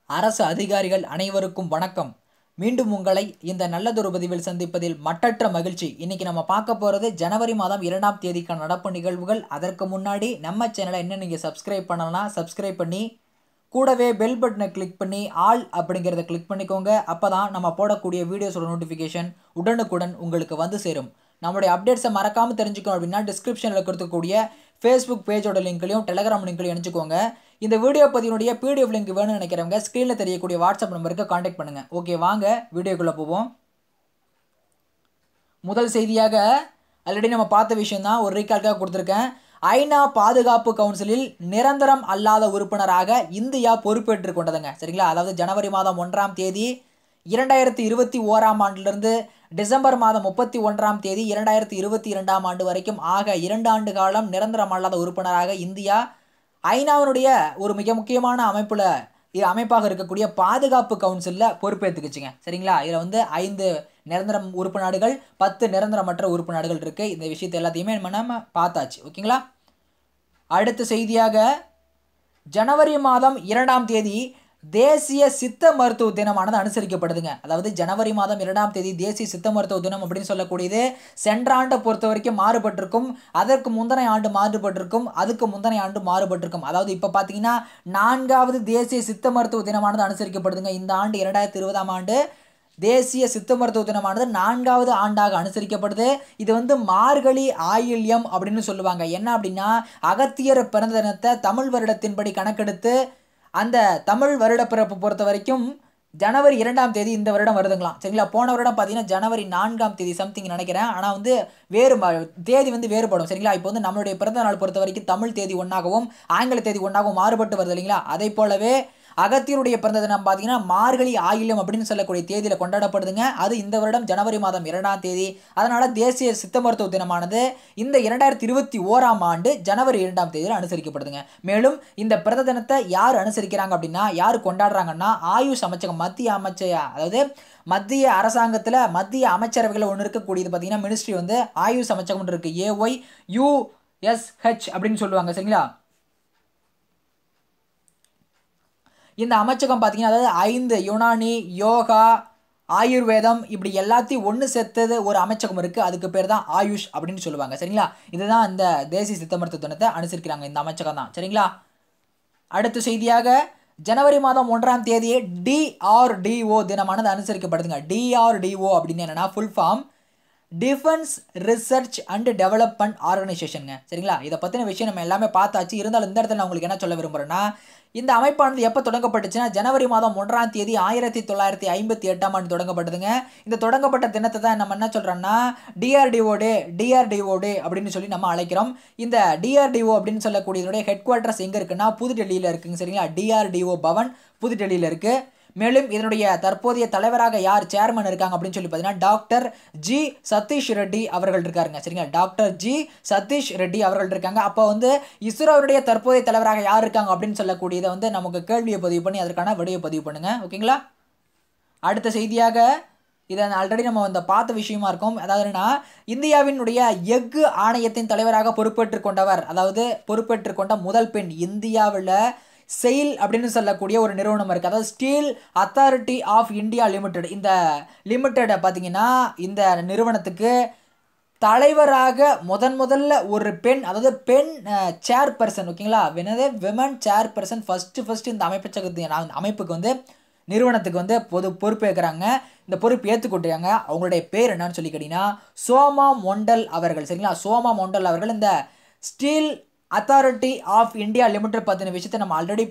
அரசு அதிகாரிகள் அனைவருக்கும் வணக்கம். மீண்டும் உங்களை இந்த நல்லதொரு பதிவில் சந்திப்பதில் மட்டற்ற மகிழ்ச்சி. இன்னைக்கு நம்ம பார்க்க போகிறது ஜனவரி மாதம் 2ஆம் தேதிக்கான நடப்பு நிகழ்வுகள். அதற்கு முன்னாடி நம்ம சேனலை இன்னும் நீங்கள் சப்ஸ்கிரைப் பண்ணலாம், சப்ஸ்கிரைப் பண்ணி கூடவே பெல் பட்டனை கிளிக் பண்ணி ஆல் அப்படிங்கிறத கிளிக் பண்ணிக்கோங்க. அப்போ தான் நம்ம போடக்கூடிய வீடியோஸோட நோட்டிஃபிகேஷன் உடனுக்குடன் உங்களுக்கு வந்து சேரும். நம்மளுடைய அப்டேட்ஸை மறக்காமல் தெரிஞ்சுக்கணும் அப்படின்னா டிஸ்கிரிப்ஷனில் கொடுக்கக்கூடிய ஃபேஸ்புக் பேஜோட லிங்க்லையும் டெலகிராம் லிங்க்லையும் இணைச்சிக்கோங்க. இந்த வீடியோ பதிவினுடைய பிடிஎஃப் லிங்க் வேணும்னு நினைக்கிறவங்க ஸ்க்ரீனில் தெரியக்கூடிய வாட்ஸ்அப் நம்பருக்கு காண்டாக்ட் பண்ணுங்கள். ஓகே, வாங்க வீடியோக்குள்ளே போவோம். முதல் செய்தியாக ஆல்ரெடி நம்ம பார்த்த விஷயம் தான், ஒரு ரீகால்க்காக கொடுத்துருக்கேன். ஐநா பாதுகாப்பு கவுன்சிலில் நிரந்தரம் அல்லாத உறுப்பினராக இந்தியா பொறுப்பேற்றுக் கொண்டதுங்க. சரிங்களா? அதாவது ஜனவரி மாதம் 1ஆம் தேதி 2021ஆம் ஆண்டிலிருந்து டிசம்பர் மாதம் 31ஆம் தேதி 2022ஆம் ஆண்டு வரைக்கும் ஆக 2 ஆண்டு காலம் நிரந்தரம் அல்லாத உறுப்பினராக இந்தியா ஐநாவினுடைய ஒரு மிக முக்கியமான அமைப்பாக இருக்கக்கூடிய பாதுகாப்பு கவுன்சிலில் பொறுப்பேற்றுக்குச்சுங்க. சரிங்களா? இதில் வந்து 5 நிரந்தரம் உறுப்பு நாடுகள், 10 நிரந்தரமற்ற உறுப்பு நாடுகள் இருக்குது. இந்த விஷயத்தை எல்லாத்தையுமே நம்ம பார்த்தாச்சு. ஓகேங்களா? அடுத்த செய்தியாக ஜனவரி மாதம் 2ஆம் தேதி தேசிய சித்த மருத்துவ தினமானது அனுசரிக்கப்படுதுங்க. அதாவது ஜனவரி மாதம் 2ஆம் தேதி தேசிய சித்த மருத்துவ தினம் அப்படின்னு சொல்லக்கூடியது சென்ற ஆண்டை பொறுத்த வரைக்கும் மாறுபட்டிருக்கும், அதற்கு முந்தைய ஆண்டு மாறுபட்டிருக்கும், அதுக்கு முந்தைய ஆண்டு மாறுபட்டிருக்கும். அதாவது இப்போ பார்த்தீங்கன்னா 4வது தேசிய சித்த மருத்துவ தினமானது அனுசரிக்கப்படுதுங்க. இந்த ஆண்டு 2020ஆம் ஆண்டு தேசிய சித்த மருத்துவ தினமானது 4வது ஆண்டாக அனுசரிக்கப்படுது. இது வந்து மார்கழி ஆயில்யம் அப்படின்னு சொல்லுவாங்க. என்ன அப்படின்னா, அகத்தியர் பிறந்த தினத்தை தமிழ் வருடத்தின்படி கணக்கெடுத்து அந்த தமிழ் வருட பிறப்பு பொறுத்த வரைக்கும் ஜனவரி 2ஆம் தேதி இந்த வருடம் வருதுங்களாம். சரிங்களா? போன வருடம் பார்த்தீங்கன்னா ஜனவரி 4ஆம் தேதி சம்திங் நினைக்கிறேன். ஆனால் வந்து தேதி வந்து வேறுபடும். சரிங்களா? இப்போ வந்து நம்மளுடைய பிறந்த நாள் பொறுத்த வரைக்கும் தமிழ் தேதி ஒன்றாகவும் ஆங்கில தேதி ஒன்றாகவும் மாறுபட்டு வருது இல்லைங்களா? அதை போலவே அகத்தியருடைய பிறந்த தினம் பார்த்தீங்கன்னா மார்கழி ஆயில்யம் அப்படின்னு சொல்லக்கூடிய தேதியில் கொண்டாடப்படுதுங்க. அது இந்த வருடம் ஜனவரி மாதம் 2ஆம் தேதி. அதனால் தேசிய சித்த மருத்துவ தினமானது இந்த 2021ஆம் ஆண்டு ஜனவரி 2ஆம் தேதியில் அனுசரிக்கப்படுதுங்க. மேலும் இந்த பிறந்த தினத்தை யார் அனுசரிக்கிறாங்க அப்படின்னா, யார் கொண்டாடுறாங்கன்னா, ஆயுஷ் அமைச்சகம் அதாவது மத்திய அரசாங்கத்தில் மத்திய அமைச்சரவைகள் ஒன்று இருக்கக்கூடியது பார்த்தீங்கன்னா மினிஸ்ட்ரி வந்து ஆயுஷ் அமைச்சகம் இருக்கு. AYUSH அப்படின்னு சொல்லுவாங்க. சரிங்களா? இந்த அமைச்சகம் பார்த்தீங்கன்னா, அதாவது 5 யுனானி, யோகா, ஆயுர்வேதம் இப்படி எல்லாத்தையும் ஒன்று சேர்த்தது ஒரு அமைச்சகம் இருக்குது. அதுக்கு பேர் தான் ஆயுஷ் அப்படின்னு சொல்லுவாங்க. சரிங்களா? இதுதான் இந்த தேசிய சித்த மருத்துவ தினத்தை அனுசரிக்கிறாங்க, இந்த அமைச்சகம் தான். சரிங்களா? அடுத்த செய்தியாக ஜனவரி மாதம் 1ஆம் தேதி DRDO தினமானது அனுசரிக்கப்படுதுங்க. DRDO அப்படின்னு என்னன்னா full form defence research and development ஆர்கனைசேஷனுங்க. சரிங்களா? இதை பற்றின விஷயம் நம்ம எல்லாமே பார்த்தாச்சு. இருந்தாலும் இந்த இடத்துல நான் உங்களுக்கு என்ன சொல்ல விரும்புகிறேன்னா, இந்த அமைப்பானது எப்போ தொடங்கப்பட்டுச்சுன்னா ஜனவரி மாதம் 1ஆம் தேதி 1958ஆம் ஆண்டு தொடங்கப்பட்டதுங்க. இந்த தொடங்கப்பட்ட தினத்தை தான் நம்ம என்ன சொல்கிறோம்னா DRDO டே அப்படின்னு சொல்லி நம்ம அழைக்கிறோம். இந்த DRDO அப்படின்னு சொல்லக்கூடியதோடைய ஹெட் குவார்ட்டர்ஸ் எங்கே இருக்குன்னா புதுடெல்லியில் இருக்குங்க. சரிங்களா? DRDO பவன் புதுடெல்லியில் இருக்குது. மேலும் இதனுடைய தற்போதைய தலைவராக யார் சேர்மன் இருக்காங்க அப்படின்னு சொல்லி பார்த்தீங்கன்னா டாக்டர் ஜி சதீஷ் ரெட்டி அவர்கள் இருக்காருங்க. சரிங்களா? டாக்டர் ஜி சதீஷ் ரெட்டி அவர்கள் இருக்காங்க. அப்போ வந்து இஸ்ரோவுடைய தற்போதைய தலைவராக யார் இருக்காங்க அப்படின்னு சொல்லக்கூடியதை வந்து நமக்கு கேள்வியை பதிவு பண்ணி அதற்கான விடையை பதிவு பண்ணுங்க. ஓகேங்களா? அடுத்த செய்தியாக இதை ஆல்ரெடி நம்ம வந்து பார்த்த விஷயமா இருக்கும். அதாவதுன்னா, இந்தியாவினுடைய எஃகு ஆணையத்தின் தலைவராக பொறுப்பேற்றுக் கொண்டவர், அதாவது பொறுப்பேற்றுக் கொண்ட முதல் பெண் இந்தியாவில் செயில் அப்படின்னு சொல்லக்கூடிய ஒரு நிறுவனம் இருக்குது. அதாவது steel authority of India limited. இந்த லிமிட்டடை பார்த்தீங்கன்னா இந்த நிறுவனத்துக்கு தலைவராக முதல்ல ஒரு பெண், அதாவது பெண் சேர்பர்சன். ஓகேங்களா? விமன் சேர்பர்சன் ஃபர்ஸ்ட் இந்த அமைப்புக்கு வந்து நிறுவனத்துக்கு வந்து பொறுப்பேற்கிறாங்க. இந்த பொறுப்பு ஏற்றுக்கொண்டாங்க. அவங்களுடைய பேர் என்னன்னு சொல்லி கேட்டீங்கன்னா சோமா மொண்டல் அவர்கள். சரிங்களா? சோமா மொண்டல் அவர்கள் இந்த steel authority of India limited பற்றின விஷயத்தை நம்ம ஆல்ரெடி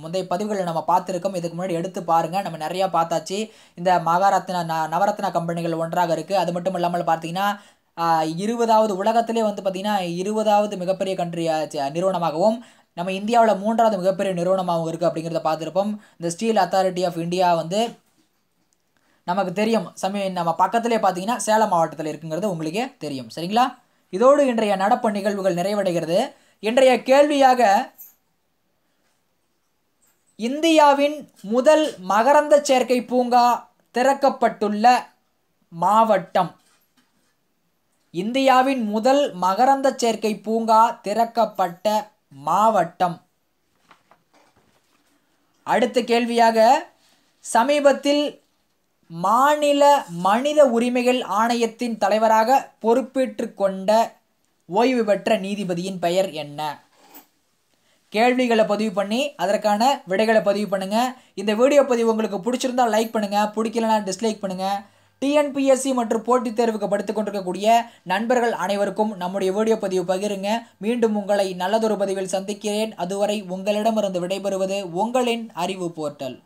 முந்தைய பதிவுகளில் நம்ம பார்த்துருக்கோம். இதுக்கு முன்னாடி எடுத்து பாருங்கள், நம்ம நிறையா பார்த்தாச்சு. இந்த மகாரத்னா நவரத்னா கம்பெனிகள் ஒன்றாக இருக்குது. அது மட்டும் இல்லாமல் பார்த்தீங்கன்னா 20வது உலகத்திலே வந்து பார்த்தீங்கன்னா 20வது மிகப்பெரிய நிறுவனமாகவும் நம்ம இந்தியாவில் 3வது மிகப்பெரிய நிறுவனமாகவும் இருக்குது அப்படிங்கிறத பார்த்துருப்போம். இந்த ஸ்டீல் அத்தாரிட்டி ஆஃப் இந்தியா வந்து நமக்கு தெரியும், நம்ம பக்கத்திலே பார்த்தீங்கன்னா சேலம் மாவட்டத்தில் இருக்குங்கிறது உங்களுக்கே தெரியும். சரிங்களா? இதோடு இன்றைய நடப்பு நிகழ்வுகள் நிறைவடைகிறது. இன்றைய கேள்வியாக, இந்தியாவின் முதல் மகரந்த சேர்க்கை பூங்கா திறக்கப்பட்டுள்ள மாவட்டம். இந்தியாவின் முதல் மகரந்த சேர்க்கை பூங்கா திறக்கப்பட்ட மாவட்டம். அடுத்த கேள்வியாக, சமீபத்தில் மாநில மனித உரிமைகள் ஆணையத்தின் தலைவராக பொறுப்பேற்று கொண்ட ஓய்வு பெற்ற நீதிபதியின் பெயர் என்ன? கேள்விகளை பதிவு பண்ணி அதற்கான விடைகளை பதிவு பண்ணுங்கள். இந்த வீடியோ பதிவு உங்களுக்கு பிடிச்சிருந்தால் லைக் பண்ணுங்கள், பிடிக்கலனா டிஸ்லைக் பண்ணுங்கள். டிஎன்பிஎஸ்சி மற்றும் போட்டித் தேர்வுக்கு படித்துக் கொண்டிருக்கக்கூடிய நண்பர்கள் அனைவருக்கும் நம்முடைய வீடியோ பதிவு பகிருங்க. மீண்டும் உங்களை நல்லதொரு பதிவில் சந்திக்கிறேன். அதுவரை உங்களிடமிருந்து விடைபெறுவது உங்களின் அறிவு போர்ட்டல்.